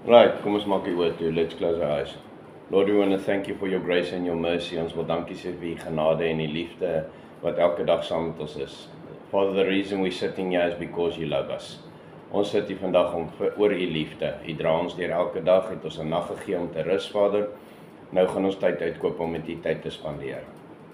Right, kom ons maak die oor toe. Let's close our eyes. Lord, we want to thank you for your grace and your mercy. Ons wil dankie sê vir die genade en die liefde wat elke dag saam met ons is. Father, the reason we're sitting here is because you love us. Ons sit hier vandag oor u liefde. U dra ons deur elke dag, het ons 'n nag gegee om te rus, Vader. Nou gaan ons tyd uitkoop om met u tyd te spandeer.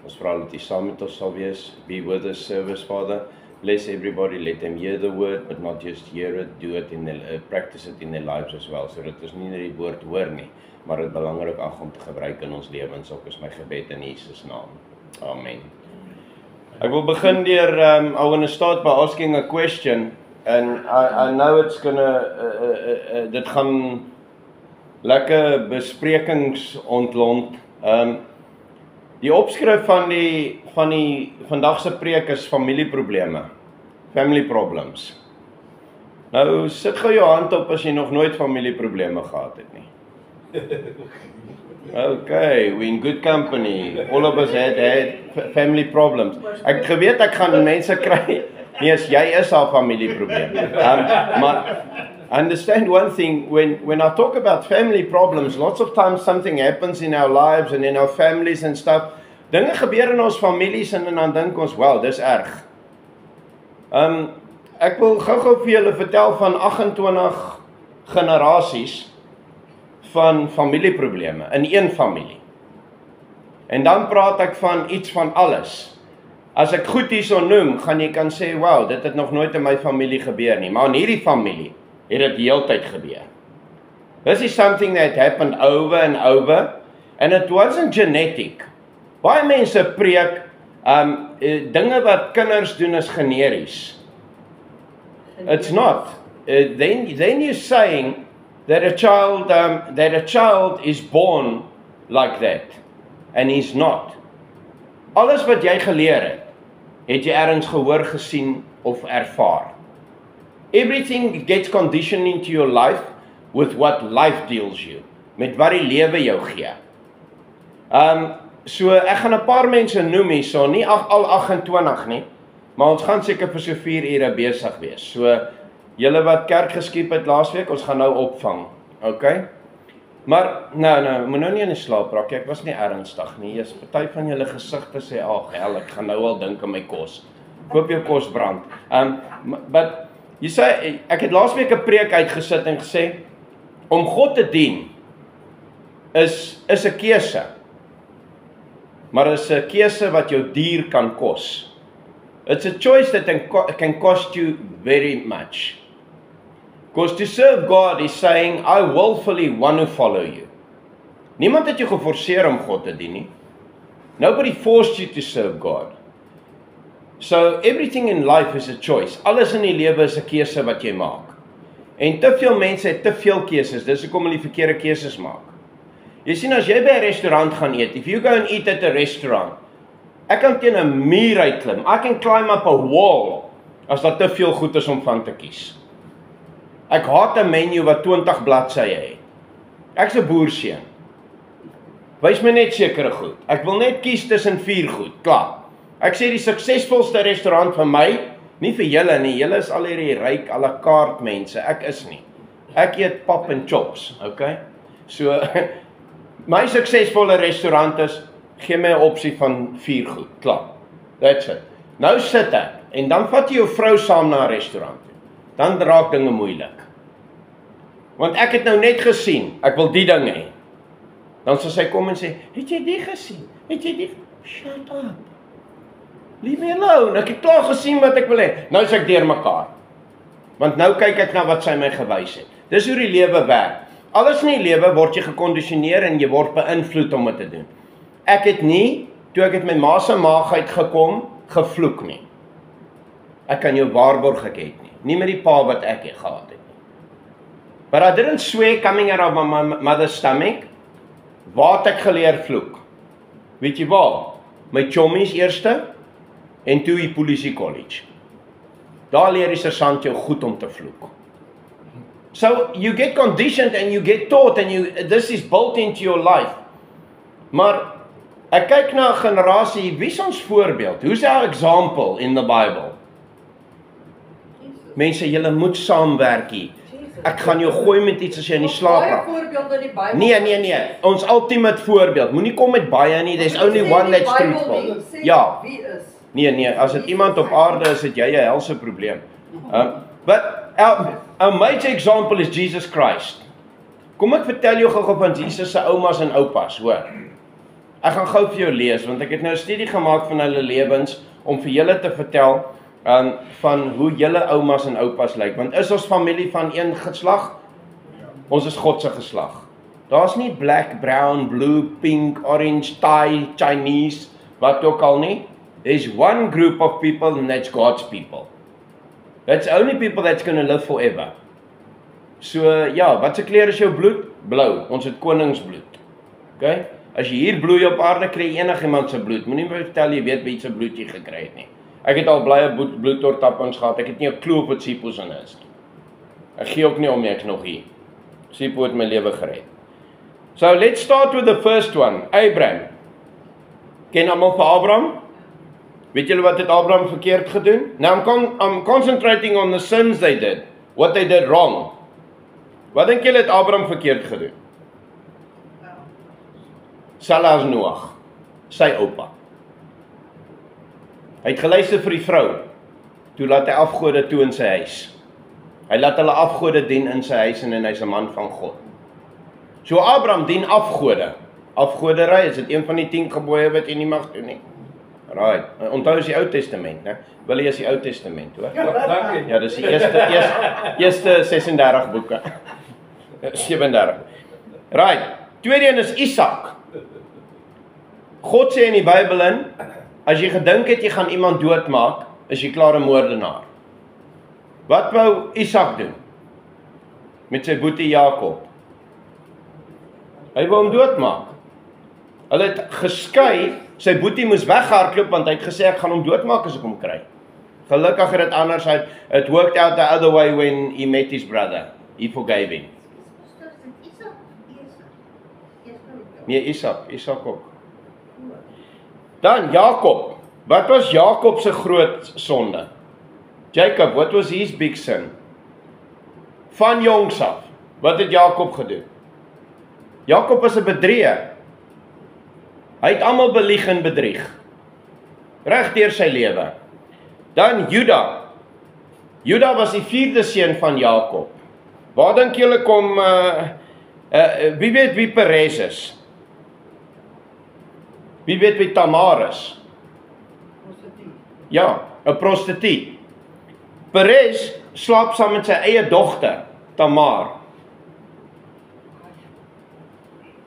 Ons vra dat u saam met ons sal wees. Be with us service, Father. Bless everybody, let them hear the word, but not just hear it, do it in their, practice it in their lives as well, so dat ons nie net die woord hoor nie, maar dit belangrik ag om te gebruik in ons lewens. Ook is my gebed in Jesus naam. Amen. Ek wil begin deur, I want to start by asking a question, and I know it's gonna, dit gaan lekker besprekings ontlont. Die opskrif van die vandag se preek is familieprobleme, family problems. Nou sit gou jou hand op as jy nog nooit familieprobleme gehad het nie. Okay, we're in good company. All of us had family problems. Ek geweet ek gaan mense kry. Nee, jy is al familieprobleme. Maar understand one thing, when I talk about family problems, lots of times something happens in our lives and in our families and stuff. Dinge gebeur in ons families en dan dink ons, wow, dis erg. Ek wil gou-gou vir julle vertel van 28 generasies van familieprobleme in een familie. En dan praat ek van iets van alles. As ek goed hierso noem, gaan jy kan sê, wow, dit het nog nooit in my familie gebeur nie, maar in hierdie familie het dit die hele tyd gebeur. This is something that happened over and over, and it wasn't genetic. Baie mense preek, dinge wat kinders doen is generies. It's not. Then you're saying that a child is born like that, and he's not. Alles wat jy geleer het jy ergens gehoor, gesien of ervaar. Everything gets conditioned into your life with what life deals you, met wat die lewe jou gee. So ek gaan 'n paar mense noem hierso, nie al 28 nie, maar ons gaan seker vir so 4 ure besig wees. So julle wat kerk geskiep het laasweek, ons gaan nou opvang. Okay? Maar moet nou nie in die slaap raak, ek was nie ernstig nie. Eers party van julle gesigte sê, ag hel, ek gaan nou al dink aan my kos. Koop jou kos brand. But jy sê, ek het laasweek 'n preek uitgesit en gesê, om God te dien is 'n keuse. Maar is 'n keuse wat jou duur kan kos. It's a choice that can cost you very much. Because to serve God is saying, I willfully want to follow you. Niemand het jou geforseer om God te dien nie. Nobody forced you to serve God. So everything in life is a choice. Alles in die lewe is 'n keuse wat jy maak. En te veel mense het te veel keuses, dis hoekom hulle die verkeerde keuses maak. Jy sien, as jy by 'n restaurant gaan eet, if you go and eat at a restaurant, ek kan teen 'n muur uitklim, I can climb up a wall, as daar te veel goed is om van te kies. Ek haat 'n menu wat 20 bladsye het. Ek's 'n boerseun. Wys my net sekere goed. Ek wil net kies tussen 4 goed, klaar. Ek sê die suksesvolste restaurant vir my, nie vir julle nie, julle is al hierdie ryk à la carte mense, ek is nie. Ek eet pap en chops, okay? So, my suksesvolle restaurant is, gee my 'n opsie van 4 goed, klaar. That's it. Nou sit ek, en dan vat jy jou vrou saam na 'n restaurant. Dan raak dinge moeilik. Want ek het nou net gesien, ek wil die ding hê. Dan sal sy kom en sê, het jy die gesien? Het jy die? Shut up. Leave me alone, ek het klaar gesien wat ek wil hê. Nou is ek deur mekaar. Want nou kyk ek na wat sy my gewys het. Dis hoe die lewe werk. Alles in die lewe word jy gekondisioneer en jy word beïnvloed om dit te doen. Ek het nie, toe ek het my ma se maag uitgekom, gevloek nie. Ek kan jou waarborg ek het nie. Nie met die pa wat ek gehad het nie. But I didn't swear coming out of my mother's stomach. Waar het ek geleer vloek? Weet jy waar? My chommies eerste, en toe die polisie college. Daar leer die sergeant jou goed om te vloek. So you get conditioned and you get taught and this is built into your life. Maar ek kyk na 'n generasie, wie is ons voorbeeld? Who's our example in the Bible? Mense, julle moet saamwerk hier. ek gaan jou gooi met iets as jy in die slaap Baie raak. voorbeelde in die Bybel. Nee, ons ultimate voorbeeld. Moenie kom met baie nie, there's only one that's truthful. Ja. Wie is? Nee, as dit iemand op aarde is, het jy 'n helse probleem. But our major example is Jesus Christ. Kom ek vertel jou gou van Jesus se oumas en oupas, hoor. Ek gaan gou vir jou lees, want ek het nou 'n studie gemaak van hulle lewens, om vir julle te vertel, van hoe julle oumas en oupas lyk. Want is ons familie van een geslag? Ons is God se geslag. Daar's nie black, brown, blue, pink, orange, Thai, Chinese, wat ook al nie. There's one group of people and that's God's people. That's only people that's going to live forever. So ja, wat se kleur is jou bloed? Blou. Ons het koningsbloed. Okay? As jy hier bloei op aarde, kry jy enigiemand se bloed. Moenie my vertel jy weet wie se bloed jy gekry het nie. Ek het al blye bloeddoortappings gehad. Ek het nie 'n klou op wat Sipos in is nie. Ek gee ook nie om nie, ek is nog hier. Sipo het my lewe gered. So let's start with the first one, Abraham. Ken almal vir Abraham? Weet julle wat het Abraham verkeerd gedoen? Now I'm concentrating on the sins they did, what they did wrong. Wat dink julle het Abraham verkeerd gedoen? Selfs as Noag, sy oupa. Hy het geluister vir die vrou, toe laat hy afgode toe in sy huis. Hy laat hulle afgode dien in sy huis en hy's 'n man van God. So Abraham dien afgode. Afgodery, is dit een van die 10 gebooie wat jy nie mag doen nie. Right. Onthou is die Ou Testament, né? Wil jy is die Ou Testament, hoor? Dankie. Ja, dis die eerste 36 boeke. 37. Right. Tweede een is Isak. God sê in die Bybel in, as jy gedink het jy gaan iemand doodmaak, is jy klaar 'n moordenaar. Wat wou Isak doen? Met sy boetie Jakob. Hy wou hom doodmaak. Hulle het geskei, sy boetie moes weghardloop want hy het gesê ek gaan hom doodmaak as ek hom kry. Gelukkig het dit anders uit. It worked out the other way when he met his brother. He forgave him. Nee, Isak ook. Dan Jakob. Wat was Jakob se groot sonde? Jacob, what was his big sin? Van jongs af, wat het Jakob gedoen? Jakob was 'n bedrieger. Hy het almal belieg en bedrieg. Reg deur sy lewe. Dan Juda. Juda was die 4de seun van Jakob. Waar dink julle kom wie weet wie Perez is? Wie weet wie Tamar is? Ja, 'n prostituut. Perez slaap saam met sy eie dogter, Tamar.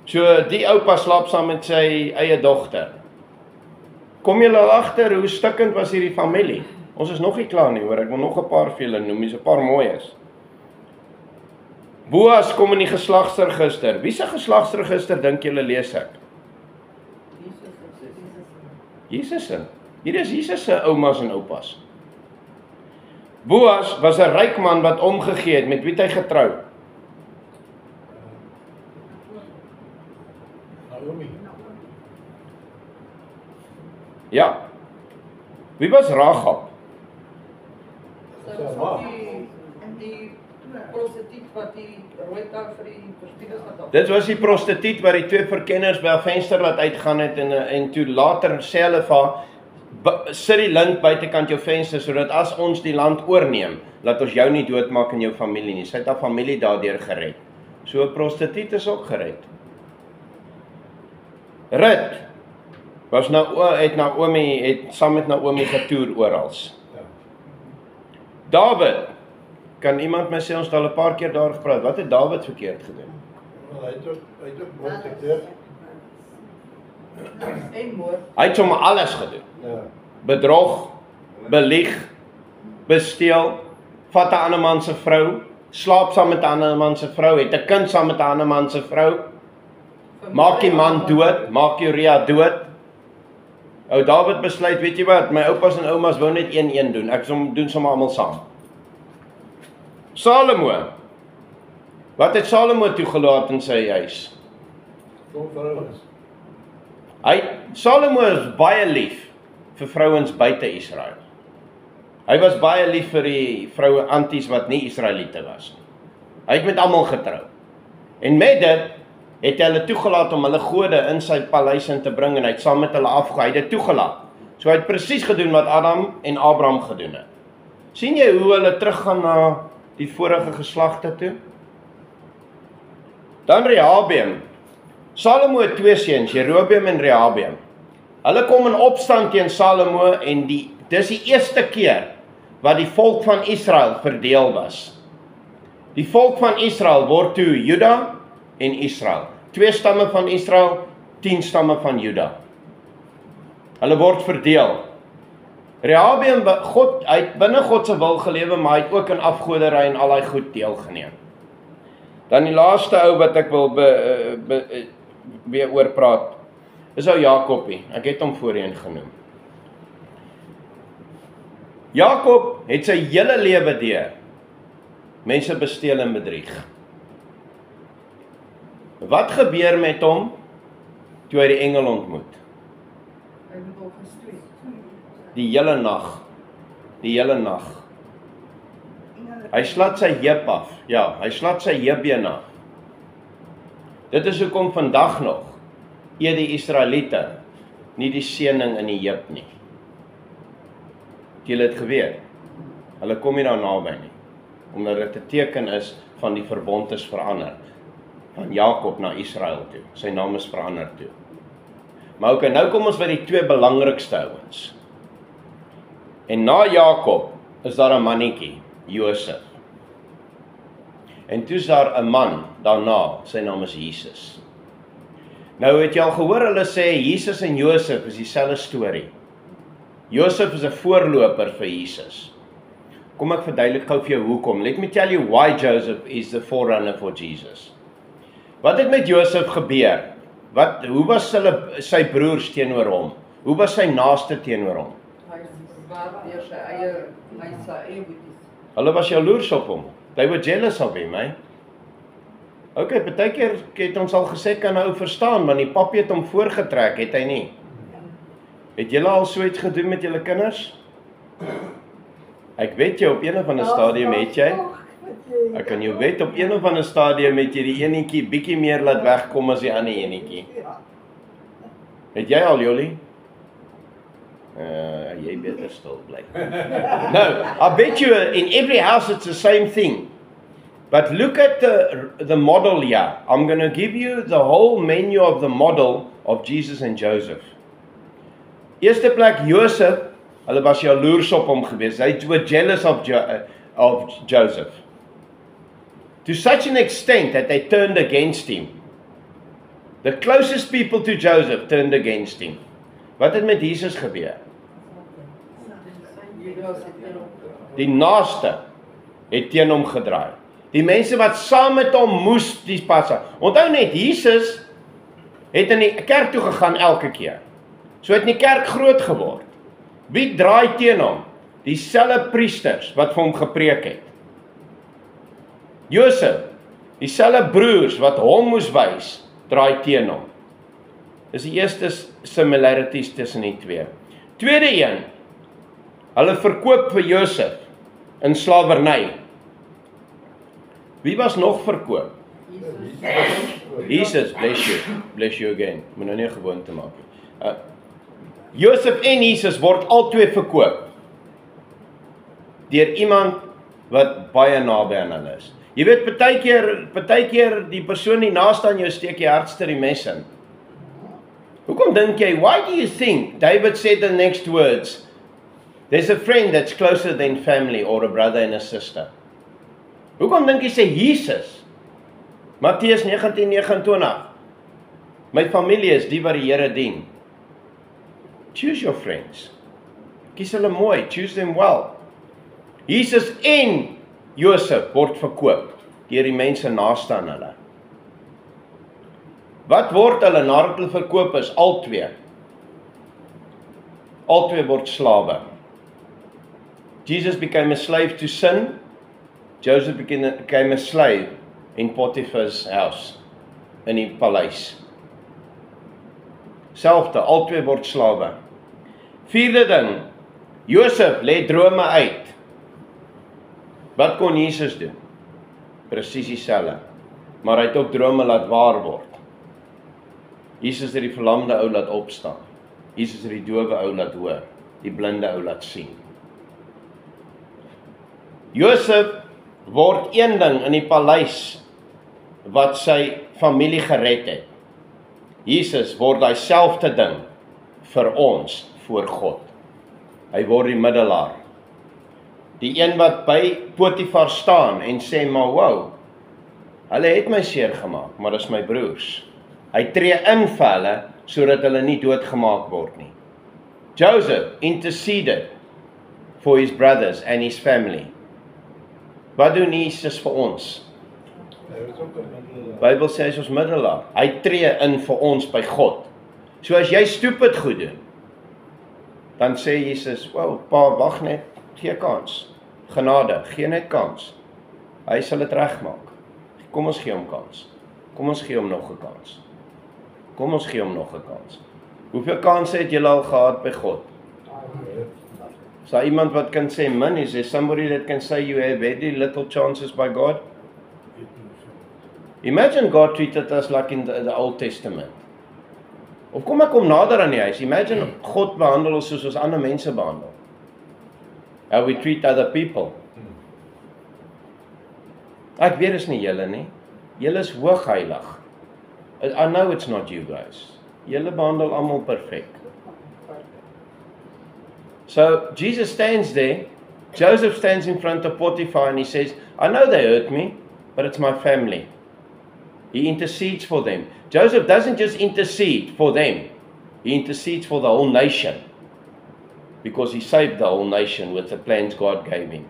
So die oupa slaap saam met sy eie dogter. Kom julle al agter hoe stikkend was hierdie familie? Ons is nog nie klaar nie, hoor. Ek wil nog 'n paar vir julle noem, dis 'n paar mooi is. Boas kom in die geslagsregister. Wie se geslagsregister dink julle lees ek? Jesus se. Hier is Jesus se oumas en oupas. Boas was 'n ryk man wat omgegee het. Met wie het hy getrou? Ja. Wie was Rahab? Die prostituut wat die rooi tak vir die verspieders gehad. Dit was die prostituut wat die 2 verkenners by 'n venster laat uitgaan het en toe later sê hulle vir haar, sit die lint buitekant jou venster sodat as ons die land oorneem, laat ons jou nie doodmaak in jou familie nie. Sy het haar familie daardeur gered. So 'n prostituut is ook gered. Rut was het saam met Naomi getoer oral. David, kan iemand my sê ons het al 'n paar keer daar gepraat. Wat het David verkeerd gedoen? Hy het ook moord gedoen. En moord. Hy het sommer alles gedoen. Ja. Bedrog, belieg, besteel, vat 'n ander man se vrou, slaap saam met 'n ander man se vrou, het 'n kind saam met 'n ander man se vrou, maak die man dood, maak Uria dood. Ou David besluit, weet jy wat, my oupas en oumas wou net een doen, ek doen sommer almal saam. Salomo, wat het Salomo toegelaat in sy huis? Kom vrouens. Salomo is baie lief vir vrouens buite Israel. Hy was baie lief vir die vroue anties wat nie Israeliete was nie. Hy het met almal getrou. En met dit het hy hulle toegelaat om hulle gode in sy paleis in te bring en hy het saam met hulle afgegaan. Hy het dit toegelaat. So hy het presies gedoen wat Adam en Abraham gedoen het. Sien jy hoe hulle teruggaan na die vorige geslagte toe? Dan Rehabeam. Salomo het 2 seuns, Jerobeam en Rehabeam. Hulle kom in opstand teen Salomo en dis die eerste keer wat die volk van Israel verdeel was. Die volk van Israel word toe Juda en Israel. 2 stamme van Israel, 10 stamme van Juda. Hulle word verdeel. Rehabeam, hy het binne God se wil gelewe, maar hy het ook in afgoderry en al daai goed deelgeneem. Dan die laaste ou wat ek wil weer oor praat, is ou Jakobie. Ek het hom voorheen genoem. Jakob het sy hele lewe deur mense besteel en bedrieg. Wat gebeur met hom toe hy die engel ontmoet? Hy het al gestuur. Die hele nag. Hy slat sy heup af. Ja, hy slat sy heupbeen af. Dit is hoekom vandag nog eet die Israeliete nie die seëning in die heup nie. Het julle dit geweet? Hulle kom nie daar naby nie, omdat dit 'n teken is van die verbond is verander. Van Jakob na Israel toe. Sy naam is verander toe. Maar okay, nou kom ons by die 2 belangrikste ouens. En na Jakob is daar 'n mannetjie, Josef. En toe is daar 'n man daarna, sy naam is Jesus. Nou het jy al gehoor hulle sê Jesus en Josef is dieselfde storie. Josef is 'n voorloper vir Jesus. Kom ek verduidelik gou vir jou hoekom. Let me tell you why Joseph is the forerunner for Jesus. Wat het met Josef gebeur? Hoe was sy broers teenoor hom? Hoe was sy naaste teenoor hom? Hy was deur sy eie boeties. Hulle was jaloers op hom. They were jealous of him, hè? Okay, partykeer het ons al gesê kan nou verstaan, want die pappie het hom voorgetrek, het hy nie? Het julle al so iets gedoen met julle kinders? Ek weet jy op een of ander stadium het jy. Ek kan jou weet op een of ander stadium het jy die enetjie bietjie meer laat wegkom as die ander enetjie. Het jy al, Jolie? Jy beter stil bly. No, I bet you in every house it's the same thing. But look at the model here. I'm going to give you the whole menu of the model of Jesus and Joseph. Eerste plek Josef, hulle was jaloers op hom gewees. They were jealous of Joseph. To such an extent that they turned against him. The closest people to Joseph turned against him. Wat het met Jesus gebeur? Die naaste het teen hom gedraai. Die mense wat saam met hom moes die pas. Onthou net, Jesus het in die kerk toe gegaan elke keer. So het in die kerk groot geword. Wie draai teen hom? Dieselfde priesters wat vir hom gepreek het. Josef, dieselfde broers wat hom moes wys, draai teen hom. Dis die eerste similarities tussen die twee. Tweede een, hulle verkoop vir Josef in slawerny. Wie was nog verkoop? Jesus, bless you again. Moet nou nie 'n gewoonte maak nie. Josef en Jesus word albei verkoop deur iemand wat baie naby aan hulle is. Jy weet, partykeer die persoon die naaste aan jou steek die hardste die mes in. Hoekom dink jy? Why do you think David said the next words? There's a friend that's closer than family or a brother and a sister. Hoekom dink jy sê Jesus? Matteus 19:29. My familie is die wat die Here dien. Choose your friends. Kies hulle mooi, choose them well. Jesus en Josef word verkoop deur die mense naaste aan hulle. Wat word hulle nadat hulle verkoop is? Albei word slawe. Jesus became a slave to sin. Joseph became a slave in Potiphar's house, in die paleis. Selfde, albei word slawe. Vierde ding, Josef lê drome uit. Wat kon Jesus doen? Presies dieselfde. Maar hy het ook drome laat waar word. Jesus het die verlamde ou laat opstaan. Jesus het die dowe ou laat hoor, die blinde ou laat sien. Josef word een ding in die paleis wat sy familie gered het. Jesus word daai selfde ding vir ons voor God. Hy word die middelaar. Die een wat by Potifar staan en sê, maar wow, hulle het my seer gemaak, maar dis my broers. Hy tree in vir hulle, sodat hulle nie doodgemaak word nie. Joseph interceded for his brothers and his family. Wat doen Jesus vir ons? Hy was ook 'n middelaar. Bybel sê hy is ons middelaar. Hy tree in vir ons by God. So as jy stupid goed doen, dan sê Jesus, wow, pa, wag net, gee kans. Genade, gee net kans. Hy sal dit regmaak. Kom ons gee hom kans. Kom ons gee hom nog 'n kans. Kom ons gee hom nog 'n kans. Hoeveel kansse het julle al gehad by God? Is daar iemand wat kan sê min? Is there somebody that can say you have very little chances by God? Imagine God treated us like in the Old Testament. Of kom nader aan die huis. Imagine God behandel ons soos ander mense behandel. How we treat other people. Ek weet is nie julle nie. Julle is hoogheilig. I know it's not you guys. Julle behandel almal perfek. So Jesus stands there. Joseph stands in front of Potiphar and he says, I know they hurt me, but it's my family. He intercedes for them. Joseph doesn't just intercede for them. He intercedes for the whole nation. Because he saved the whole nation with the plans God gave him.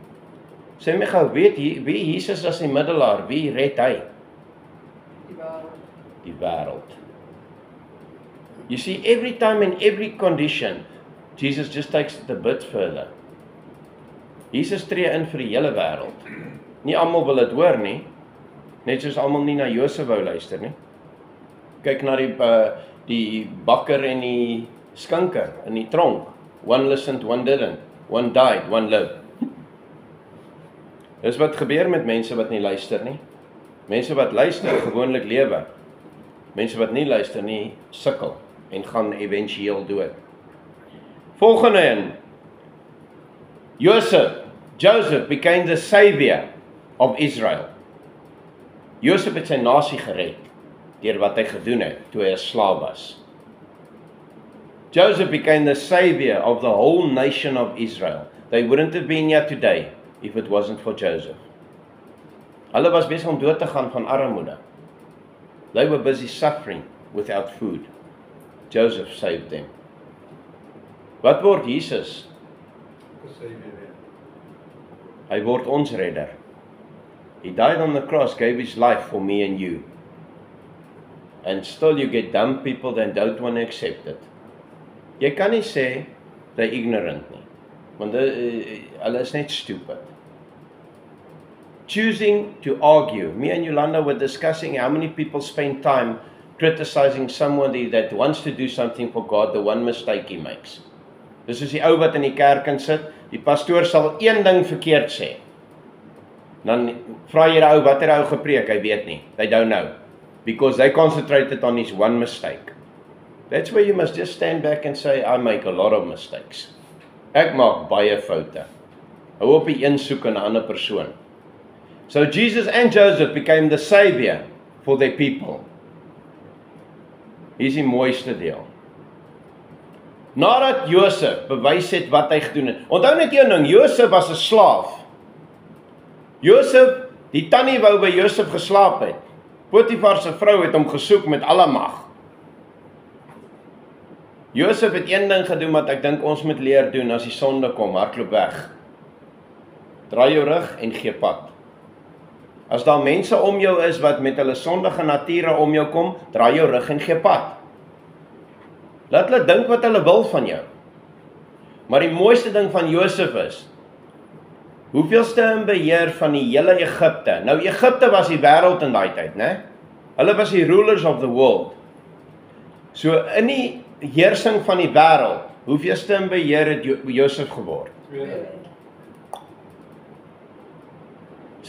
Sê my gou, weet wie Jesus as die middelaar, wie red hy? Die wêreld. Die wêreld. You see, every time in every condition, Jesus just takes it a bit further. Jesus tree in vir die hele wêreld. Nie almal wil dit hoor nie, net soos almal nie na Josef wou luister nie. Kyk na die bakker en die skinker in die tronk. One listened, one didn't. One died, one lived. Dis wat gebeur met mense wat nie luister nie. Mense wat luister, gewoonlik lewe. Mense wat nie luister nie, sukkel en gaan éventueel dood. Volgende een. Joseph became the savior of Israel. Joseph het sy nasie gered deur wat hy gedoen het toe hy 'n slaaf was. Joseph became the savior of the whole nation of Israel. They wouldn't have been here today if it wasn't for Joseph. Hulle was besig om dood te gaan van armoede. They were busy suffering without food. Joseph saved them. Wat word Jesus? Hy word ons redder. He died on the cross, gave his life for me and you. And still you get dumb people that don't want to accept it. Jy kan nie sê they're ignorant nie, want hulle is net stupid. Choosing to argue. Me and Yolanda were discussing how many people spend time criticizing someone that wants to do something for God, the one mistake he makes. Dis soos die ou wat in die kerk in sit, die pastoor sal een ding verkeerd sê. Dan vra jy die ou, wat het hy gepreek? Hy weet nie. They don't know. Because they concentrated on his one mistake. That's where you must just stand back and say, I make a lot of mistakes. Ek maak baie foute. Hou op die een soek in 'n ander persoon. So Jesus and Joseph became the savior for their people. Hier is die mooiste deel. Nadat Josef bewys het wat hy gedoen het. Onthou net een ding, Josef was 'n slaaf. Josef, die tannie wou by Josef geslaap het. Potifar se vrou het hom gesoek met alle mag. Josef het een ding gedoen wat ek dink ons moet leer doen as die sonde kom, hardloop weg. Draai jou rug en gee pad. As daar mense om jou is wat met hulle sondige nature om jou kom, draai jou rug en gee pad. Laat hulle dink wat hulle wil van jou. Maar die mooiste ding van Josef is, hoeveelste in beheer van die hele Egipte. Nou Egipte was die wêreld in daai tyd, né? Hulle was die rulers of the world. So in die heersing van die wêreld, hoeveelste in beheer het Josef geword?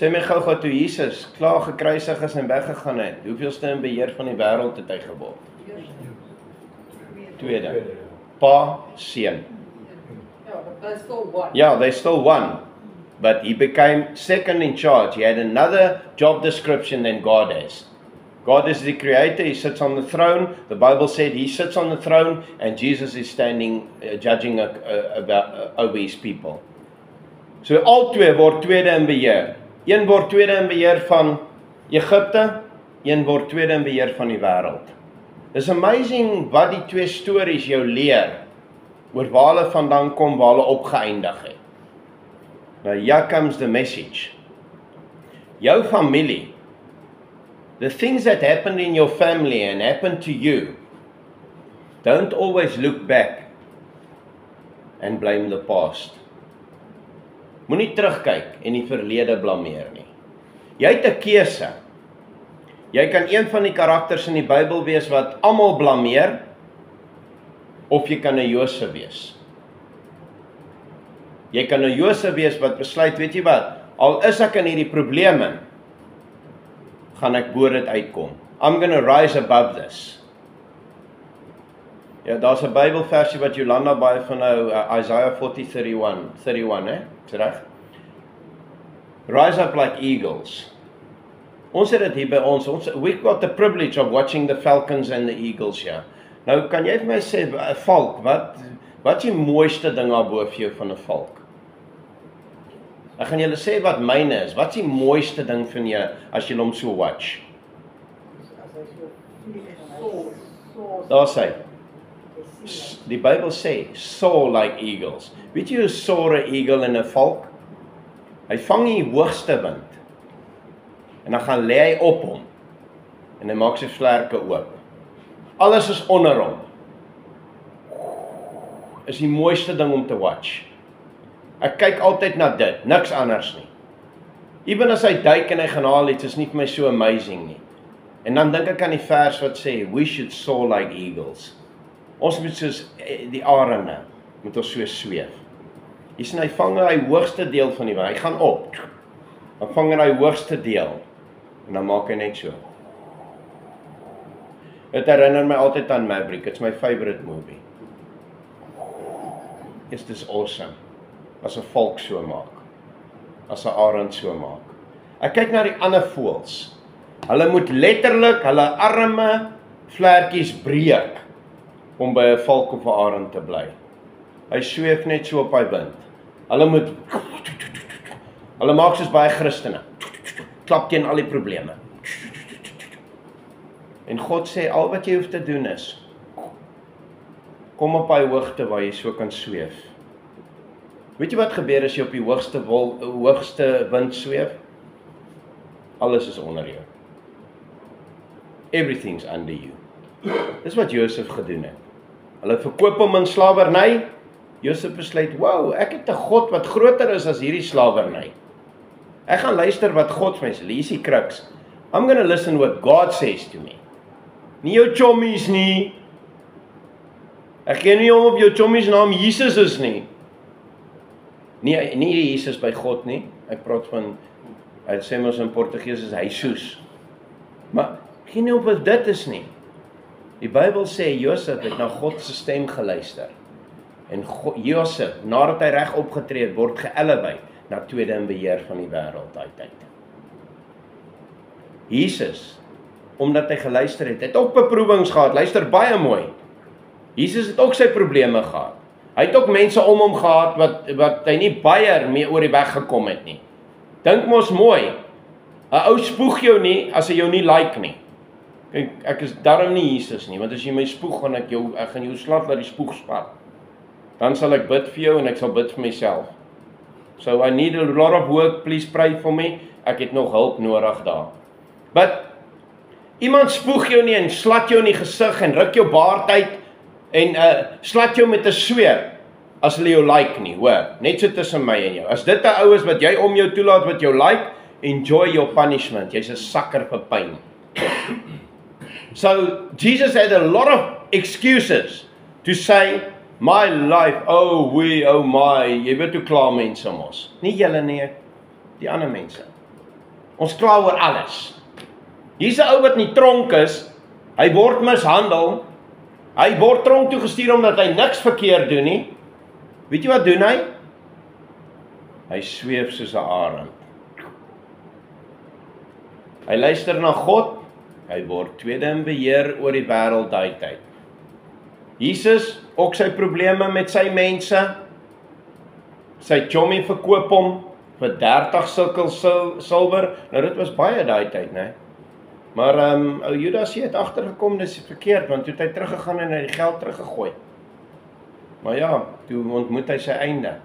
Sê my gou toe Jesus klaar gekruisig is en weggegaan het, hoeveelste in beheer van die wêreld het hy geword? Tweede. Pa, seun. Ja, but there's still one. Yeah, they still won. But he became second in charge. He had another job description than God has. God is the creator, he sits on the throne. The Bible said he sits on the throne and Jesus is standing judging over his people. So al twee word tweede in beheer. Een word tweede in beheer van Egipte, een word tweede in beheer van die wêreld. It's amazing wat die twee stories jou leer oor waar hulle vandaan kom, waar hulle opgeëindig het. Now here comes the message. Jou familie, the things that happened in your family and happened to you, don't always look back and blame the past. Moenie terugkyk en die verlede blameer nie. Jy het 'n keuse. Jy kan een van die karakters in die Bybel wees wat almal blameer, of jy kan 'n Josef wees. Jy kan 'n Josef wees wat besluit, weet jy wat, al is ek in hierdie probleme, gaan ek bo dit uitkom. I'm gonna rise above this. Ja, daar's 'n Bybelversie wat Jolanda baie van nou, Isaiah 40:31, hè? Is dit reg? Rise up like eagles. Ons het dit hier by ons, we've got the privilege of watching the falcons and the eagles here. Nou, kan jy vir my sê, 'n valk, wat is die mooiste ding daarbo vir jou van 'n valk? Ek gaan julle sê wat myne is. Wat is die mooiste ding van julle as julle hom so watch? Daar sê, die Bybel sê, soar like eagles. Weet jy hoe soar 'n eagle en 'n valk? Hy vang die hoogste wind. En dan gaan lê hy op hom. En hy maak sy vlerke oop. Alles is onder hom. Is die mooiste ding om te watch. Ek kyk altyd na dit, niks anders nie. Even as hy duik en hy gaan haal iets, is nie vir my so amazing nie. En dan dink ek aan die vers wat sê, we should soar like eagles. Ons moet soos die arende, moet ons so sweef. Jy sien, hy vang hy hoogste deel van die wind, hy gaan op. Dan vang hy hoogste deel, en dan maak hy net so. Dit herinner my altyd aan Maverick, it's my favorite movie. Is this awesome, as 'n valk so maak, as 'n arend so maak. Ek kyk na die ander voëls, hulle moet letterlik, hulle arme vlerkies breek, om by 'n valk of 'n arend te bly. Hy sweef net so op hy wind. Hulle moet, hulle maak soos baie Christene, klap teen al die probleme. En God sê, al wat jy hoef te doen is, kom op hy hoogte waar jy so kan sweef. Weet jy wat gebeur as jy op die hoogste wind sweef? Alles is onder jou. Everything's under you. Dis wat Josef gedoen het. Hulle verkoop hom in slawerny. Josef besluit, wow, ek het 'n God wat groter is as hierdie slawerny. Ek gaan luister wat God vir my sê. Hier is die crux. I'm going to listen what God says to me. Nie jou chommies nie. Ek ken nie hom op jou chommies naam Jesus is nie. Nie die Jesus by God nie. Ek praat van, hy sê mos in Portugees is Jesus. Maar ken nie op wat dit is nie. Die Bybel sê Josef het na God se stem geluister. En Josef, nadat hy reg opgetree het, word geelevate na tweede in beheer van die wêreld daai tyd. Jesus, omdat hy geluister het, het ook beproewings gehad. Luister baie mooi. Jesus het ook sy probleme gehad. Hy het ook mense om hom gehad wat hy nie baie mee oor die weg gekom het nie. Dink mos mooi. 'n Ou spoeg jou nie as hy jou nie like nie. Kyk, ek is darm nie Jesus nie, want as jy my spoeg, gaan ek gaan jou slat laat die spoeg spat. Dan sal ek bid vir jou en ek sal bid vir myself. So I need a lot of work, please pray for me. Ek het nog hulp nodig daar. But iemand spoeg jou nie en slat jou in die gesig en ruk jou baard uit en slat jou met 'n sweer as hulle jou like nie, hoor. Net so tussen my en jou. As dit 'n ou is wat jy om jou toelaat wat jou like, enjoy your punishment. Jy's 'n sakker vir pyn. So Jesus had a lot of excuses to say, my life, oh my, jy weet hoe klaar mense mos. Nie julle nie, die ander mense. Ons kla oor alles. Hier's 'n ou wat in die tronk is, hy word mishandel, hy word tronk toe gestuur omdat hy niks verkeerd doen nie. Weet jy wat doen hy? Hy sweef soos 'n arend. Hy luister na God, hy word tweede in beheer oor die wêreld daai tyd. Jesus, ook sy probleme met sy mense, sy chommy verkoop hom vir 30 sikkel silwer, nou dit was baie daai tyd, né? Maar ou Judas het agtergekom dis verkeerd, want toe het hy teruggegaan en hy die geld teruggegooi. Maar ja, toe ontmoet hy sy einde.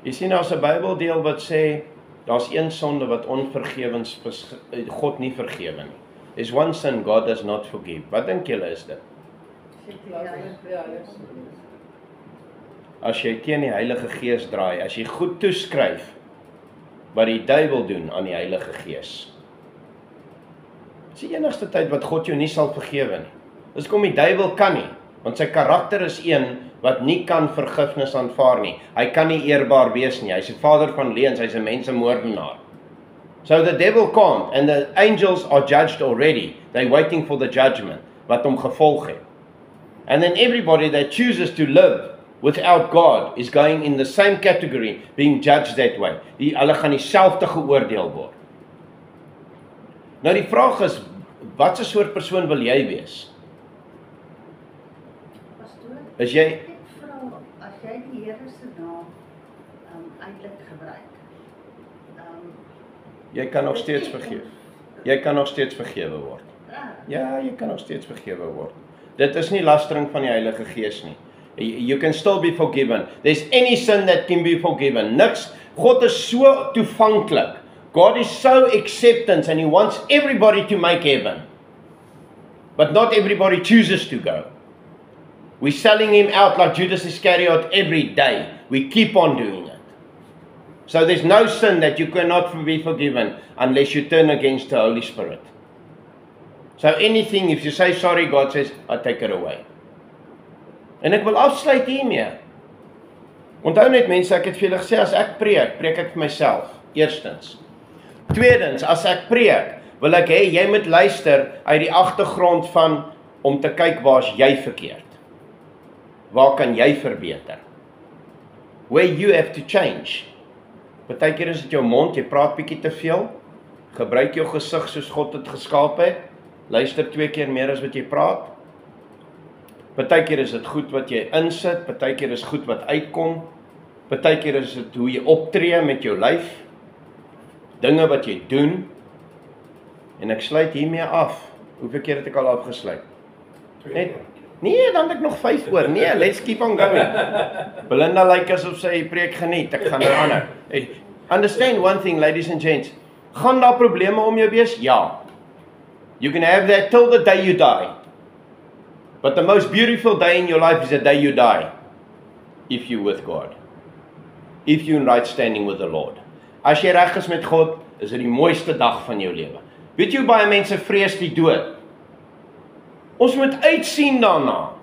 Jy sien, daar's 'n Bybeldeel wat sê, daar's een sonde wat onvergewens God nie vergewe nie. There's one sin God does not forgive. Wat dink julle is dit? As jy teen die Heilige Gees draai, as jy goed toeskryf wat die duiwel doen aan die Heilige Gees. Dis die enigste tyd wat God jou nie sal vergewe nie. Dis kom die duiwel kan nie, want sy karakter is een wat nie kan vergifnis aanvaar nie. Hy kan nie eerbaar wees nie. Hy's 'n vader van leuns, hy's 'n mensemoordenaar. So the devil can't, and the angels are judged already. They're waiting for the judgment, wat hom gevolg het. And then everybody that chooses to live without God is going in the same category, being judged that way. Hulle gaan dieselfde geoordeel word. Nou die vraag is, wat 'n soort persoon wil jy wees? Is jy as jy die Here se naam eintlik gebruik. Jy kan nog steeds vergewe. Jy kan nog steeds vergewe word. Ja, jy kan nog steeds vergewe word. Dit is nie lastering van die Heilige Gees nie. You can still be forgiven. There's any sin that can be forgiven. Niks. God is so toevanklik. God is so acceptance and He wants everybody to make heaven. But not everybody chooses to go. We're selling Him out like Judas Iscariot every day. We keep on doing it. So there's no sin that you cannot be forgiven unless you turn against the Holy Spirit. So anything, if you say sorry, God says, I take it away. En ek wil afsluit hiermee. Onthou net mense, ek het vir julle gesê, as ek preek ek vir myself, eerstens. Tweedens, as ek preek, wil ek hê, jy moet luister uit die agtergrond van, om te kyk waar's jy verkeerd. Waar kan jy verbeter? Where you have to change. Partykeer is dit jou mond, jy praat bietjie te veel, gebruik jou gesig soos God het geskaap het, luister 2 keer meer as wat jy praat. Partykeer is dit goed wat jy insit, partykeer is goed wat uitkom, partykeer is dit hoe jy optree met jou lyf, dinge wat jy doen, en ek sluit hiermee af. Hoeveel keer het ek al afgesluit? Net, nee, dan het ek nog 5 oor. Nee, let's keep on going. Belinda lyk asof sy preek geniet, ek gaan nou ander. Hey, understand one thing, ladies and gents, gaan daar probleme om jou wees? Ja. You can have that till the day you die. But the most beautiful day in your life is the day you die. If you're with God. If you're in right standing with the Lord. As jy reg is met God, is dit die mooiste dag van jou lewe. Weet jy hoe baie mense vrees die dood? Ons moet uitsien daarna.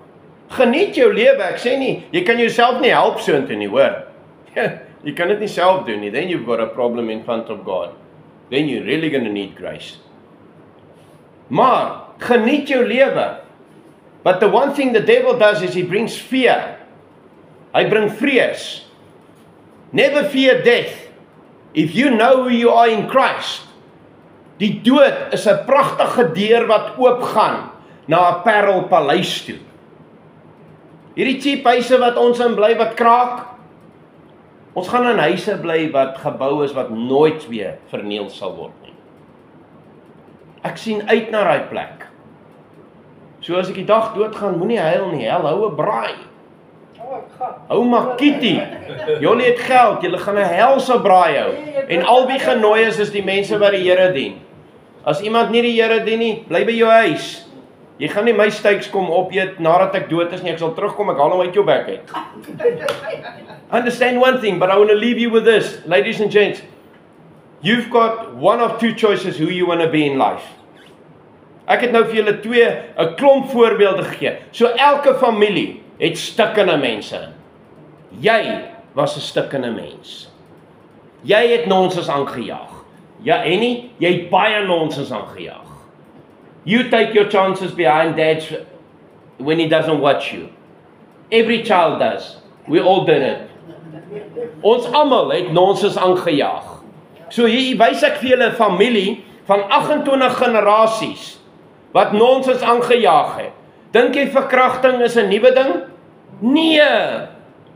Geniet jou lewe, ek sê nie, jy kan jouself nie help soontoe nie, hoor. Jy kan dit nie self doen nie, then you've got a problem in front of God. Then you're really going to need grace. Maar, geniet jou lewe. But the one thing the devil does is he brings fear. Hy bring vrees. Never fear death. If you know who you are in Christ. Die dood is 'n pragtige deur wat oopgaan na 'n parelpaleis toe. Hierdie cheap huise wat ons in bly wat kraak. Ons gaan in huise bly wat gebou is wat nooit weer verniel sal word nie. Ek sien uit na daai plek. So as ek die dag doodgaan, moenie huil nie, hou 'n braai. Hou maar kitty. Julle het geld, julle gaan 'n helse braai hou. En al wie genooi is die mense wat die Here dien. As iemand nie die Here dien nie, bly by jou huis. Jy gaan nie my steaks kom opeet nadat ek dood is nie, ek sal terugkom, ek haal hom uit jou bek uit. Understand one thing, but I want to leave you with this, ladies and gents. You've got one of two choices who you want to be in life. Ek het nou vir julle 'n klomp voorbeelde gegee. So elke familie het stikkende mense in. Jy was 'n stikkende mens. Jy het nonsens aangejaag. Ja, en nie, jy het baie nonsens aangejaag. You take your chances behind dad when he doesn't watch you. Every child does. We all did it. Ons almal het nonsens aangejaag. So hier wys ek vir julle 'n familie van 28 generasies wat nonsens aangejaag het. Dink jy verkrachting is 'n nuwe ding? Nee.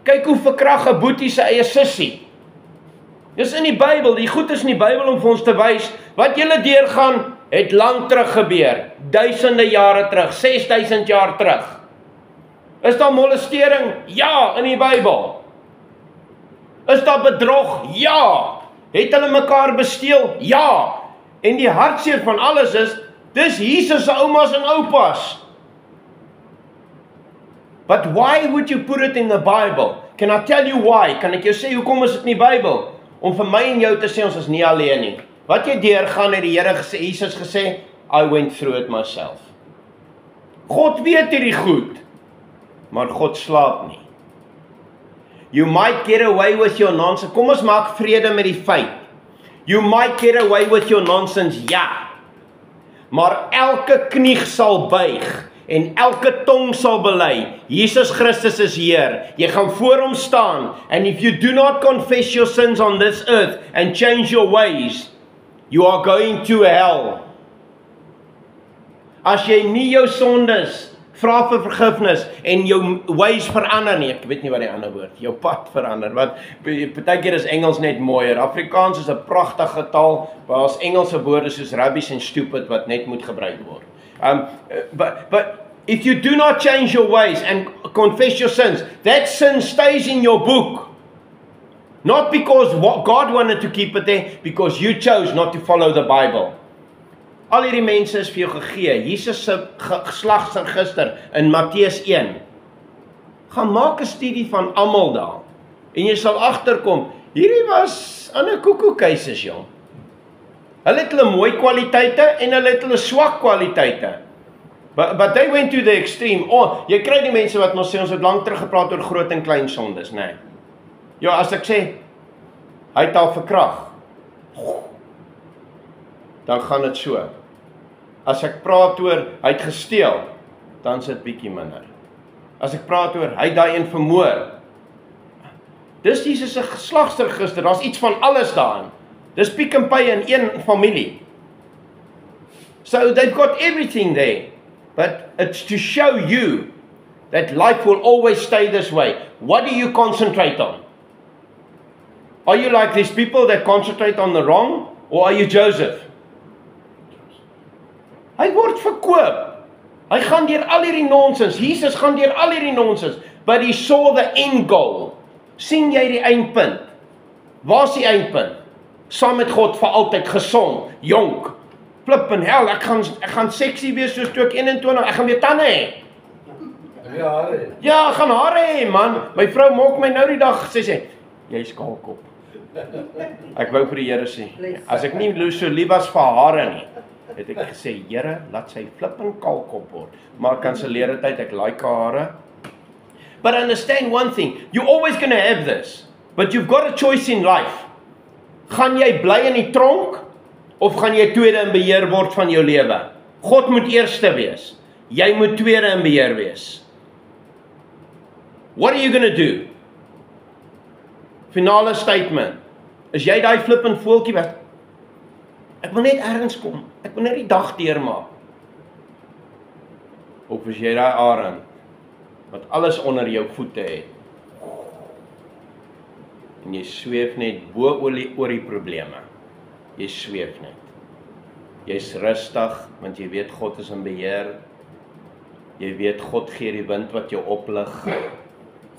Kyk hoe verkrag 'n boetie se eie sussie. Dis in die Bybel, die goed is in die Bybel om vir ons te wys wat julle deurgaan het lank terug gebeur, duisende jare terug, 6000 jaar terug. Is daar molestering? Ja, in die Bybel. Is daar bedrog? Ja. Het hulle mekaar besteel? Ja. En die hartseer van alles is, dis Jesus se oumas en oupas. But why would you put it in the Bible? Can I tell you why? Kan ek jou sê hoekom is dit in die Bybel? Om vir my en jou te sê ons is nie alleen nie. Wat jy deurgaan het die Here gesê, Jesus gesê, I went through it myself. God weet hierdie goed, maar God slaap nie. You might get away with your nonsense. Kom ons maak vrede met die feit. You might get away with your nonsense, ja. Maar elke knie sal buig en elke tong sal bely, Jesus Christus is Heer. Jy gaan voor hom staan, and if you do not confess your sins on this earth and change your ways, you are going to hell. As jy nie jou sondes vra vir vergifnis en jou ways verander nie, ek weet nie wat die ander woord, jou pad verander, want partykeer is Engels net mooier. Afrikaans is 'n pragtige taal, waar ons Engelse woorde soos rubbish en stupid wat net moet gebruik word. But if you do not change your ways and confess your sins, that sin stays in your book. Not because God wanted to keep it there, because you chose not to follow the Bible. Al hierdie mense is vir jou gegee. Jesus se geslagsregister in Matteus 1. Gaan maak 'n studie van almal daar. En jy sal agterkom, hierdie was ander koekoekeises, jong. Hulle het hulle mooi kwaliteite en hulle het hulle swak kwaliteite. But they went to the extreme. Jy kry die mense wat ons sê, ons het lank terug gepraat oor groot en klein sondes, nê. Ja, as ek sê, hy het al verkrag, dan gaan dit so. As ek praat oor, hy het gesteel, dan is dit bietjie minder. As ek praat oor, hy het daai een vermoor, dis Jesus se geslagsregister, daar's iets van alles daarin. Dis Pick n Pay in een familie. So they've got everything there. But it's to show you that life will always stay this way. What do you concentrate on? Are you like these people that concentrate on the wrong? Or are you Joseph? Hy word verkoop. Hy gaan deur al hierdie nonsens. Jesus gaan deur al hierdie nonsens. But he saw the end goal. Sien jy die eindpunt? Waar is die eindpunt? Saam met God vir altyd gesond, jonk. Flip en hel, ek gaan seksie wees soos toe ek 21, ek gaan weer tande hê. Ja, ek gaan hare hê, man. My vrou maak my nou die dag, sê, jy is kaalkop. Ek wou vir die Here sê, as ek nie so lief was vir hare nie, het ek gesê, Here, laat sy flip en kaalkop word. Maar kanseleer tyd, ek like hare. But understand one thing, you're always going to have this, but you've got a choice in life. Gaan jy bly in die tronk, of gaan jy tweede in beheer word van jou lewe? God moet eerste wees. Jy moet tweede in beheer wees. What are you going to do? Finale statement. Is jy daai flippend voeltjie wat ek wil net ergens kom. Ek wil net die dag deurmaak. Of is jy daai arend wat alles onder jou voete het? En jy sweef net bo oor die probleme. Jy sweef net. Jy's rustig, want jy weet God is in beheer. Jy weet God gee die wind wat jou oplig.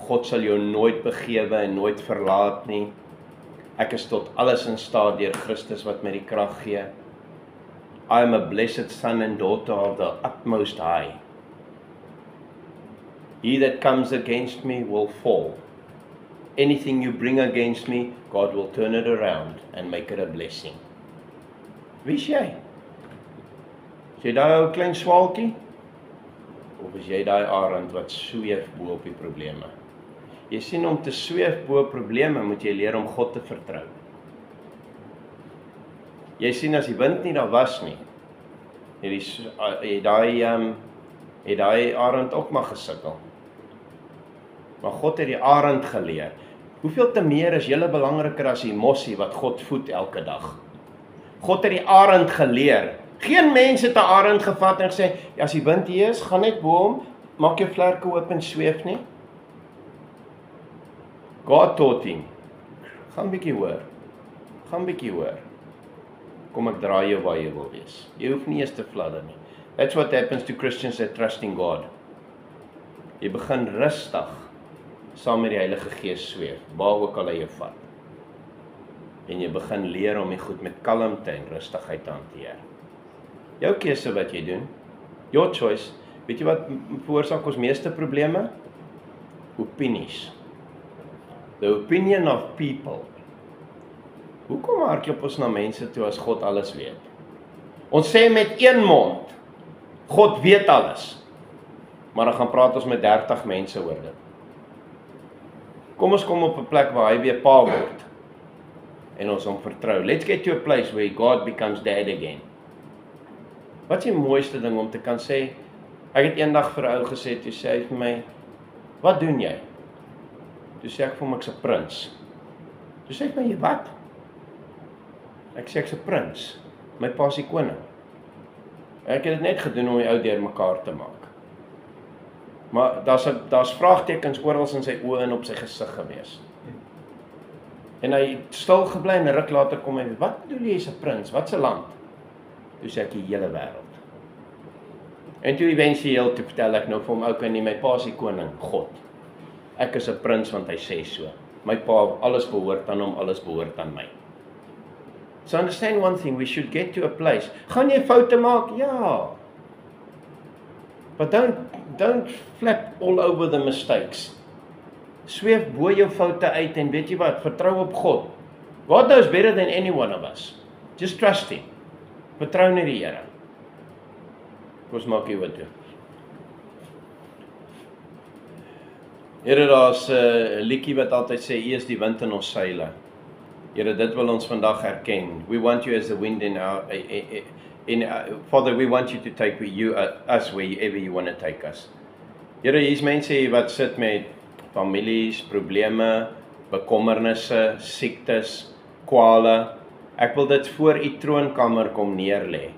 God sal jou nooit begewe en nooit verlaat nie. Ek is tot alles in staat deur Christus wat my die krag gee. I am a blessed son and daughter of the utmost high. He that comes against me will fall. Anything you bring against me, God will turn it around and make it a blessing. Wie is jy? Is jy daai ou klein swaalkie? Of is jy daai arend wat sweef bo op die probleme? Jy sien, om te sweef bo probleme moet jy leer om God te vertrou. Jy sien as die wind nie daar was nie, het daai arend ook maar gesukkel. Maar God het die arend geleer. Hoeveel te meer is julle belangriker as die mossie wat God voed elke dag? God het die arend geleer. Geen mens het 'n arend gevat en gesê, as die wind hier is, gaan net bo hom, maak jou vlerke oop en sweef nie. God taught him. Gaan bietjie hoor. Kom ek draai jou waar jy wil wees. Jy hoef nie eers te fladder nie. That's what happens to Christians that trust in God. Jy begin rustig saam met die Heilige Gees sweef, waar ook al hy jou vat. En jy begin leer om die goed met kalmte en rustigheid te hanteer. Jou keuse wat jy doen, your choice. Weet jy wat veroorsaak ons meeste probleme? Opinies. The opinion of people. Hoekom hardloop ons na mense toe as God alles weet? Ons sê met een mond, God weet alles. Maar dan gaan praat ons met 30 mense oor dit. Kom ons kom op 'n plek waar hy weer pa word. En ons hom vertrou. Let's get to a place where God becomes dad again. Wat is die mooiste ding om te kan sê? Ek het eendag vir 'n ou gesê, toe sê hy vir my, wat doen jy? Toe sê ek vir hom, ek's 'n prins. Toe sê hy vir my, wat? Ek sê ek's 'n prins. My pa is die koning. Ek het dit net gedoen om die ou deurmekaar te maak. Maar daar's vraagtekens oral in sy oë en op sy gesig gewees. En hy het stil gebly en 'n ruk later kom hy, wat bedoel jy is 'n prins? Wat 'n land? Toe sê ek die hele wêreld. En toe eventueel toe vertel ek nou vir hom, okay, nie, my pa is die koning, God. Ek is 'n prins want hy sê so. My pa, alles behoort aan hom, alles behoort aan my. So understand one thing, we should get to a place. Gaan jy foute maak? Ja. But don't flap all over the mistakes. Sweef bo jou foute uit en weet jy wat, vertrou op God. God knows better than any one of us. Just trust him. Vertrou net die Here. Ons maak hier wat toe. Here, daar's 'n liedjie wat altyd sê, U is die wind in ons seile. Here, dit wil ons vandag erken. We want you as the wind in our Father, we want you to take us wherever you want to take us. Here, hier's mense hier wat sit met families, probleme, bekommernisse, siektes, kwale. Ek wil dit voor U troonkamer kom neerlê.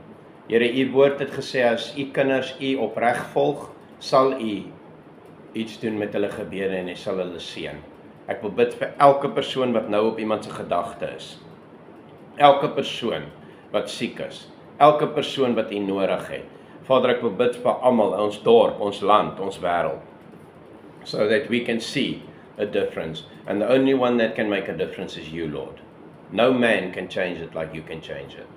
Here, U woord het gesê as U kinders U opreg volg, sal U iets doen met hulle gebede en Hy sal hulle seën. Ek wil bid vir elke persoon wat nou op iemand se gedagte is. Elke persoon wat siek is. Elke persoon wat U nodig het. Vader, ek wil bid vir almal, ons dorp, ons land, ons wêreld. So that we can see a difference. And the only one that can make a difference is You, Lord. No man can change it like You can change it.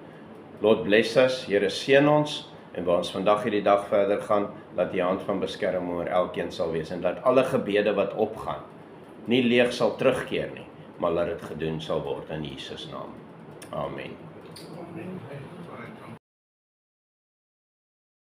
Lord, bless us. Here, seën ons. En waar ons vandag hierdie dag verder gaan, laat Die hand van beskerming oor elkeen sal wees. En laat alle gebede wat opgaan, nie leeg sal terugkeer nie, maar laat dit gedoen sal word in Jesus naam. Amen.